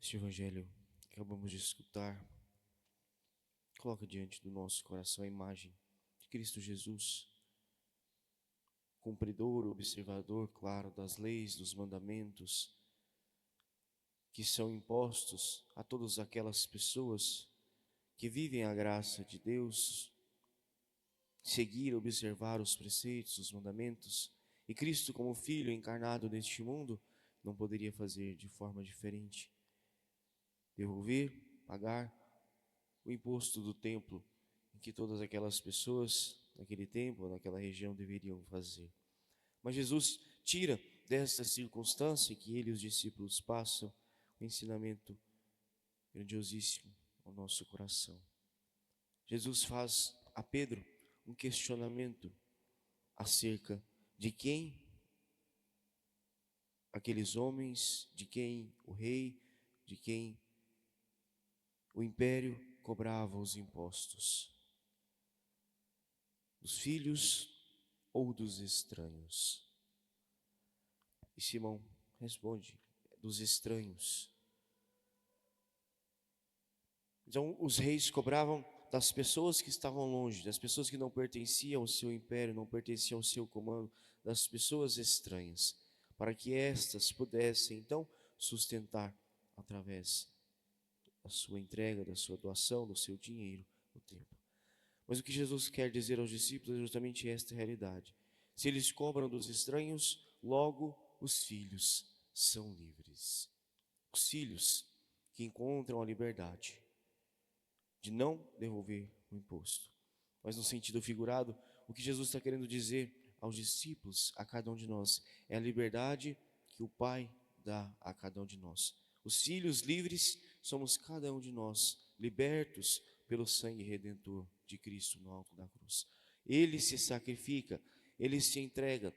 Este Evangelho que acabamos de escutar coloca diante do nosso coração a imagem de Cristo Jesus, cumpridor, observador, claro, das leis, dos mandamentos que são impostos a todas aquelas pessoas que vivem a graça de Deus, seguir, observar os preceitos, os mandamentos. E Cristo, como Filho encarnado neste mundo, não poderia fazer de forma diferente. Devolver, pagar o imposto do templo, em que todas aquelas pessoas naquele tempo, naquela região deveriam fazer. Mas Jesus tira desta circunstância que ele e os discípulos passam um ensinamento grandiosíssimo ao nosso coração. Jesus faz a Pedro um questionamento acerca de quem aqueles homens, de quem o rei, de quem o império cobrava os impostos. Dos filhos ou dos estranhos? E Simão responde: dos estranhos. Então, os reis cobravam das pessoas que estavam longe, das pessoas que não pertenciam ao seu império, não pertenciam ao seu comando, das pessoas estranhas, para que estas pudessem, então, sustentar através da sua entrega, da sua doação, do seu dinheiro, o templo. Mas o que Jesus quer dizer aos discípulos é justamente esta realidade. Se eles cobram dos estranhos, logo os filhos são livres. Os filhos que encontram a liberdade de não devolver o imposto. Mas no sentido figurado, o que Jesus está querendo dizer aos discípulos, a cada um de nós, é a liberdade que o Pai dá a cada um de nós. Os filhos livres somos cada um de nós, libertos pelo sangue redentor de Cristo no alto da cruz. Ele se sacrifica, ele se entrega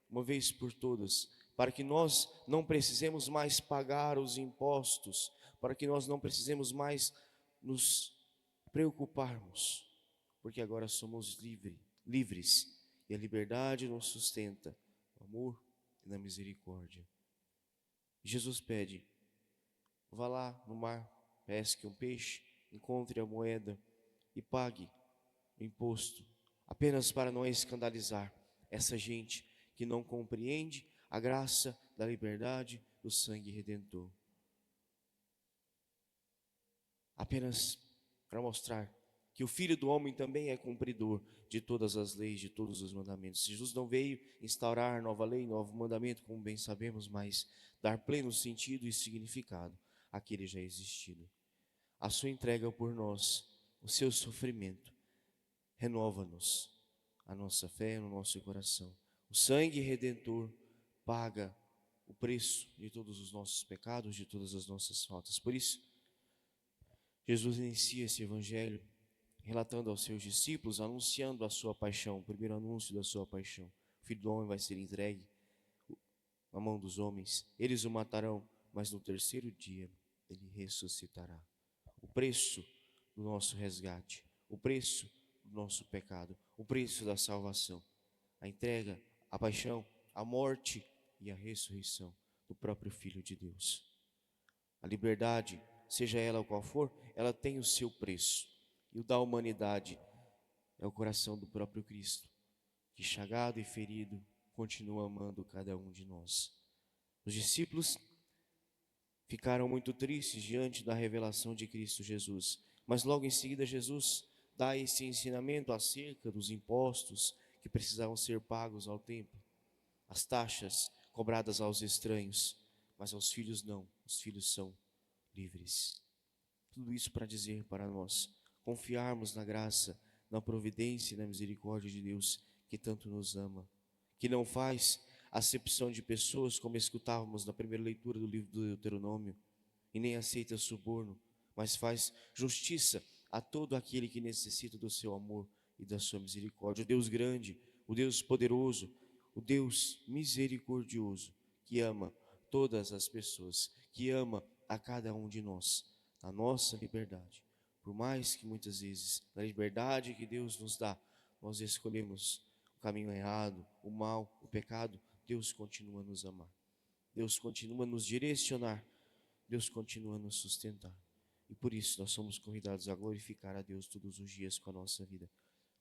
uma vez por todas, para que nós não precisemos mais pagar os impostos, para que nós não precisemos mais nos preocuparmos, porque agora somos livres, e a liberdade nos sustenta no amor e na misericórdia. Jesus pede: vá lá no mar, pesque um peixe, encontre a moeda e pague o imposto, apenas para não escandalizar essa gente que não compreende a graça da liberdade do sangue redentor. Apenas para mostrar que o Filho do Homem também é cumpridor de todas as leis, de todos os mandamentos. Jesus não veio instaurar nova lei, novo mandamento, como bem sabemos, mas dar pleno sentido e significado àquele já existido. A sua entrega por nós, o seu sofrimento, renova-nos, a nossa fé no nosso coração. O sangue redentor paga o preço de todos os nossos pecados, de todas as nossas faltas. Por isso, Jesus inicia esse evangelho relatando aos seus discípulos, anunciando a sua paixão, o primeiro anúncio da sua paixão. O Filho do Homem vai ser entregue na mão dos homens, eles o matarão, mas no terceiro dia ele ressuscitará. O preço do nosso resgate, o preço do nosso pecado, o preço da salvação, a entrega, a paixão, a morte e a ressurreição do próprio Filho de Deus. A liberdade, seja ela qual for, ela tem o seu preço. E o da humanidade é o coração do próprio Cristo, que chagado e ferido continua amando cada um de nós. Os discípulos ficaram muito tristes diante da revelação de Cristo Jesus, mas logo em seguida Jesus dá esse ensinamento acerca dos impostos que precisavam ser pagos ao templo, as taxas cobradas aos estranhos, mas aos filhos não, os filhos são livres. Tudo isso para dizer para nós confiarmos na graça, na providência e na misericórdia de Deus, que tanto nos ama, que não faz acepção de pessoas, como escutávamos na primeira leitura do livro do Deuteronômio, e nem aceita suborno, mas faz justiça a todo aquele que necessita do seu amor e da sua misericórdia. O Deus grande, o Deus poderoso, o Deus misericordioso, que ama todas as pessoas, que ama a cada um de nós, a nossa liberdade. Por mais que muitas vezes, na liberdade que Deus nos dá, nós escolhemos o caminho errado, o mal, o pecado, Deus continua a nos amar. Deus continua a nos direcionar Deus continua a nos sustentar. E por isso nós somos convidados a glorificar a Deus todos os dias com a nossa vida,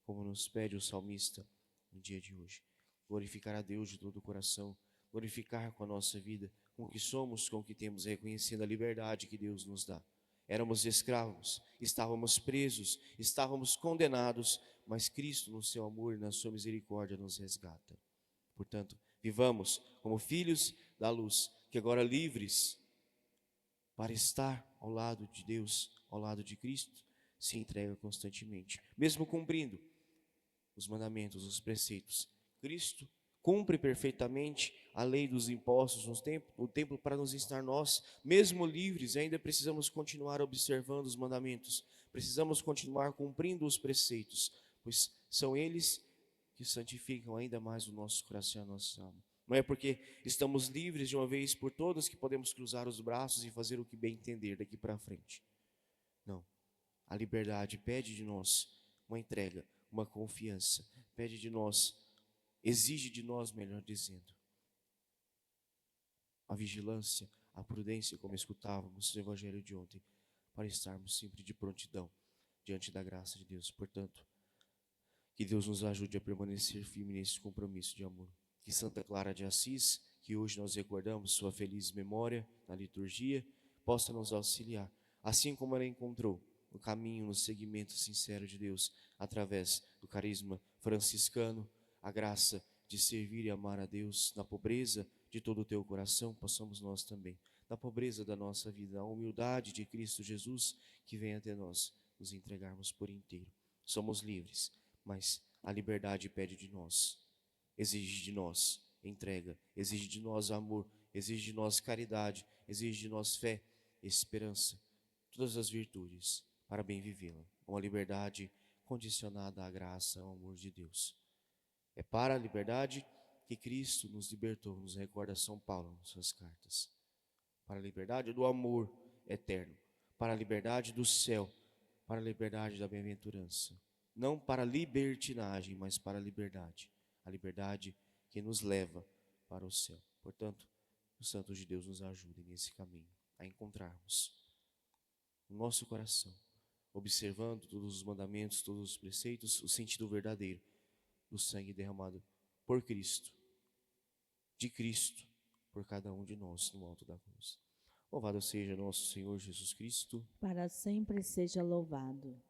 como nos pede o salmista no dia de hoje. Glorificar a Deus de todo o coração, glorificar com a nossa vida, com o que somos, com o que temos, reconhecendo a liberdade que Deus nos dá. Éramos escravos, estávamos presos, estávamos condenados, mas Cristo, no seu amor e na sua misericórdia, nos resgata. Portanto, vivamos como filhos da luz, que agora livres para estar ao lado de Deus, ao lado de Cristo, se entrega constantemente, mesmo cumprindo os mandamentos, os preceitos. Cristo cumpre perfeitamente a lei dos impostos no templo para nos ensinar. Nós, mesmo livres, ainda precisamos continuar observando os mandamentos, precisamos continuar cumprindo os preceitos, pois são eles que santificam ainda mais o nosso coração e a nossa alma. Não é porque estamos livres de uma vez por todas que podemos cruzar os braços e fazer o que bem entender daqui para frente. Não. A liberdade pede de nós uma entrega, uma confiança, pede de nós, exige de nós, melhor dizendo, a vigilância, a prudência, como escutávamos no Evangelho de ontem, para estarmos sempre de prontidão diante da graça de Deus. Portanto, que Deus nos ajude a permanecer firme nesse compromisso de amor. Que Santa Clara de Assis, que hoje nós recordamos sua feliz memória na liturgia, possa nos auxiliar, assim como ela encontrou o caminho no seguimento sincero de Deus, através do carisma franciscano, a graça de servir e amar a Deus na pobreza de todo o teu coração, possamos nós também, na pobreza da nossa vida, a humildade de Cristo Jesus, que vem até nós, nos entregarmos por inteiro. Somos livres, mas a liberdade pede de nós, exige de nós entrega, exige de nós amor, exige de nós caridade, exige de nós fé, esperança, todas as virtudes para bem vivê-la. Uma liberdade condicionada à graça, ao amor de Deus. É para a liberdade que Cristo nos libertou, nos recorda São Paulo nas suas cartas. Para a liberdade do amor eterno, para a liberdade do céu, para a liberdade da bem-aventurança. Não para a libertinagem, mas para a liberdade que nos leva para o céu. Portanto, os santos de Deus nos ajudem nesse caminho, a encontrarmos no nosso coração, observando todos os mandamentos, todos os preceitos, o sentido verdadeiro do sangue derramado por Cristo, de Cristo, por cada um de nós no alto da cruz. Louvado seja nosso Senhor Jesus Cristo. Para sempre seja louvado.